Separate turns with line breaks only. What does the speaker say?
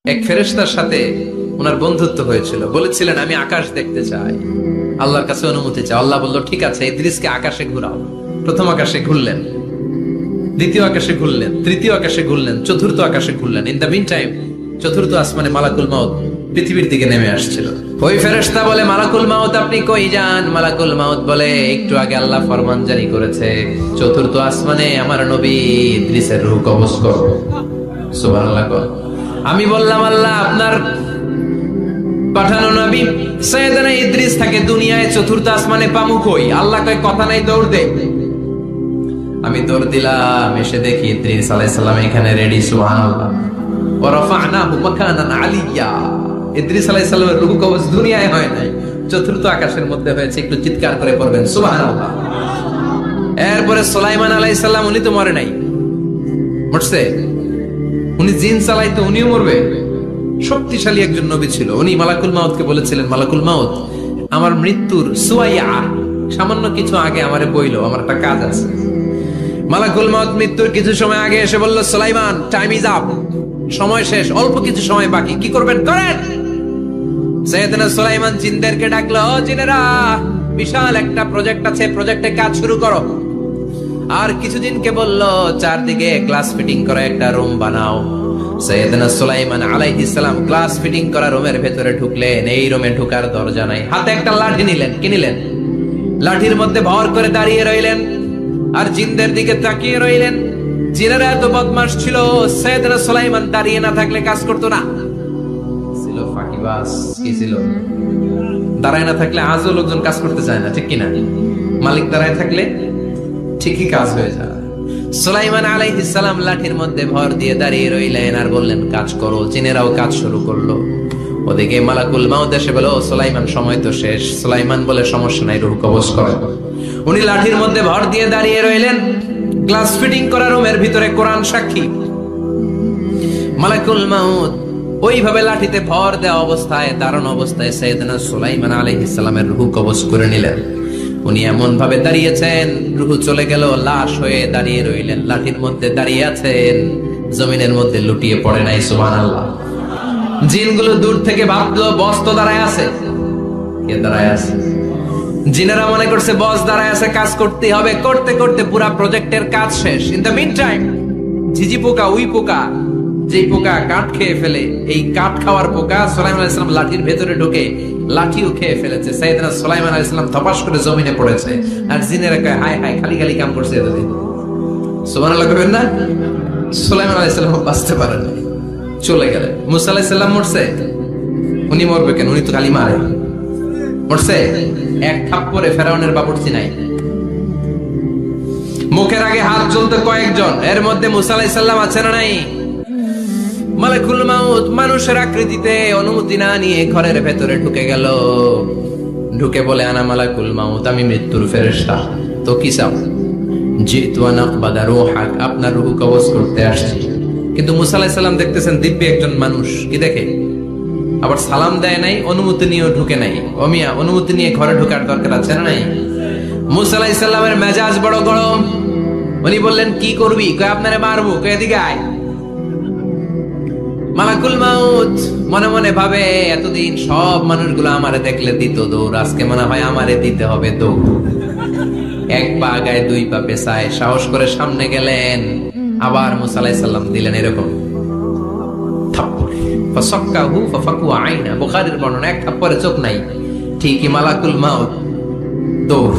এক ফেরেশতার সাথে ওনার বন্ধুত্ব হয়েছিল, বলেছিলেন আমি আকাশ দেখতে চাই, আল্লাহর কাছে অনুমতি চাই। আল্লাহ বলল ঠিক আছে, ইদ্রিসকে আকাশে ঘুরাও। প্রথম আকাশে ঘুরলেন, দ্বিতীয় আকাশে ঘুরলেন, তৃতীয় আকাশে ঘুরলেন, চতুর্থ আকাশে ঘুরলেন। ইন দা মিন টাইম চতুর্থ আসমানে মালাকুল মাউত পৃথিবীর দিকে নেমে আসছিল। ওই ফেরেশতা বলে, মালাকুল মাউত আপনি কই যান? মালাকুল মাউত বলে, একটু আগে আল্লাহ ফরমান জারি করেছে চতুর্থ আসমানে আমার নবী ইদ্রিসের রূহ কবজ করো। সুবহানাল্লাহ। আমি বললাম, আল্লাহ আপনার পাঠানো নবী সাইয়েদনা ইদ্রিস থাকে দুনিয়ায়, চতুর্থ আসমানে পামু কই? আল্লাহ কয় কথা নাই, দৌড় দে। আমি দৌড় দিলাম, এসে দেখি ইদ্রিস আলাইহিস সালাম এখানে রেডি। সুবহানাল্লাহ। ওয়া রাফা'নাহু মাকানান আলিয়্যা। ইদ্রিস আলাইহিস সালামের রূহ কবজ দুনিয়ায় হয় নাই, চতুর্থ আকাশের মধ্যে হয়েছে। একটু চিৎকার করে পড়বেন সুবহানাল্লাহ। এরপরে সুলাইমান আলাইহিস সালাম, উনি তো মরে নাই, মরছে। উনি জিন চালাইতো, উনিও মরবে। শক্তিশালী একজন নবী ছিল। উনি মালাকুল মাউতকে বলেছিলেন, মালাকুল মাউত আমার মৃত্যুর সুয়াইয়া সামান্য কিছু আগে আমারে বইলো, আমার একটা কাজ আছে। মালাকুল মাউত মৃত্যুর কিছু সময় আগে এসে বলল, সুলাইমান টাইম ইজ আপ, সময় শেষ, অল্প কিছু সময় বাকি, কি করবেন করেন। সাইয়েদনা সুলাইমান জিনদেরকে ডাকলো, জিনেরা বিশাল একটা প্রজেক্ট আছে, প্রজেক্টে কাজ শুরু করো। আর কিছুদিনকে বলল চারদিকে গ্লাস ফিটিং করা একটা রুম বানাও। সাইয়েদনা সুলাইমান আলাইহিস সালাম গ্লাস ফিটিং করা রুমের ভেতরে ঢুকলেন। এই রুমে ঢোকার দরজা নাই, হাতে একটা লাঠি নিলেন। কি নিলেন? লাঠির মধ্যে ভর করে দাঁড়িয়ে রইলেন আর জিনদের দিকে তাকিয়ে রইলেন। জিনেরা এত বদমাশ ছিল, সাইয়েদনা সুলাইমান দাঁড়িয়ে না থাকলে কাজ করতো না। ছিল ফাঁকিবাজ। কি ছিল? দাঁড়ায় না থাকলে আজও লোকজন কাজ করতে চায় না, ঠিক কিনা? মালিক দাঁড়ায় থাকলে ঠিকই কাজ হয়ে যায়। সুলাইমান আলাইহিস সালাম লাঠির মধ্যে ভর দিয়ে দাঁড়িয়ে রইলেন আর বললেন কাজ করো। জিনেরাও কাজ শুরু করলো। ওদিকে মালাকুল মাউত এসে বলে, ও সুলাইমান সময় তো শেষ। সুলাইমান বলে, সমস্যা নাই, রূহ কবজ করে। উনি লাঠির মধ্যে ভর দিয়ে দাঁড়িয়ে রইলেন। গ্লাস ফিটিং করা রুমের ভিতরে কোরআন সাক্ষী। মালাকুল মাউত ওইভাবে লাঠিতে ভর দেওয়া অবস্থায়, দারুণ অবস্থায় সাইয়েদনা সুলাইমান আলাইহিস সালামের রূহ কবজ করে নিলেন। উনি এমন ভাবে দাঁড়িয়েছেন, রূহ চলে গেল, লাশ হয়ে দাঁড়িয়ে রইলেন। লাঠির মধ্যে দাঁড়িয়ে আছেন, জমিনের মধ্যে লুটিয়ে পড়ে নাই। সুবহানাল্লাহ। জিনগুলো দূর থেকে ভাবলো বস তো দাঁড়ায় আছে। কে দাঁড়ায় আছে? জিনেরা মনে করছে বস দাঁড়ায় আছে, কাজ করতে হবে। করতে করতে পুরা প্রজেক্টের কাজ শেষ। ইন দ্য মিন টাইম ঝিঝি পোকা, উই পোকা, যে পোকা কাঠ খেয়ে ফেলে, এই কাঠ খাওয়ার পোকা সুলাইমান আলাইহিস সালাম লাঠির ভেতরে ঢুকে লাঠিও খেয়ে ফেলেছে। সাইয়েদনা সুলাইমান আলাইহিস সালাম ধপাস করে জমিনে পড়েছে। আর জিনেরা কয়, হায় হায়, খালি খালি কাম করছে এতদিন। সুবহানাল্লাহ কইবেন না? সুলাইমান আলাইহিস সালাম বাঁচতে পারেন, চলে গেলেন। মুসা আলাইহিস সালাম মরছে। উনি মরবে কেন? উনি তো খালি মারে। মরছে এক থাপ্পড়ে ফেরাউনের বাবুর্চি নাই। মুখের আগে হাত চলতে কয়েকজন, এর মধ্যে মুসা আলাইহিস সালাম আছে না নাই? মালাকুল মাউত মানুষের আকৃতিতে অনুমতি না নিয়ে ঘরের ভেতরে ঢুকে গেল। ঢুকে বলে, আনা মালাকুল মাউত, আমি মৃত্যুর ফেরেশতা। তো কি চাও? জিতু আন আকবাদা রূহাক, আপনার রূহ কবজ করতে আসছি। কিন্তু মুসা আলাইহিস সালাম দেখতেছেন দিব্য একজন মানুষ। কি দেখে? আবার সালাম দেয় নাই, অনুমতি নিয়েও ঢুকে নাই। ওমিয়া অনুমতি নিয়ে ঘরে ঢোকার দরকার আছে না নাই? মুসা আলাইহিস সালামের মেজাজ বড় গরম। উনি বললেন, কি করবি? কয় আপনারে মারবো। কয় এদিকে আয়। মালাকুল মাউত মনে মনে ভাবে, এতদিন সব মানুষগুলো আমারে দেখলে দিত দৌড়, আজকে মনে হয় আমারে দিতে হবে দৌড়। এক পা আগায়, দুই পা পেছায়, সাহস করে সামনে গেলেন। আবার মুসা আলাইহিস সালাম দিলেন এরকম থাপ্পড়। ফাসাক্কাহু ফাফাকু আইনা, বুখারীর বর্ণনা, এক থাপ্পড়ে চোখ নাই। ঠিকই মালাকুল মাউত দৌড়।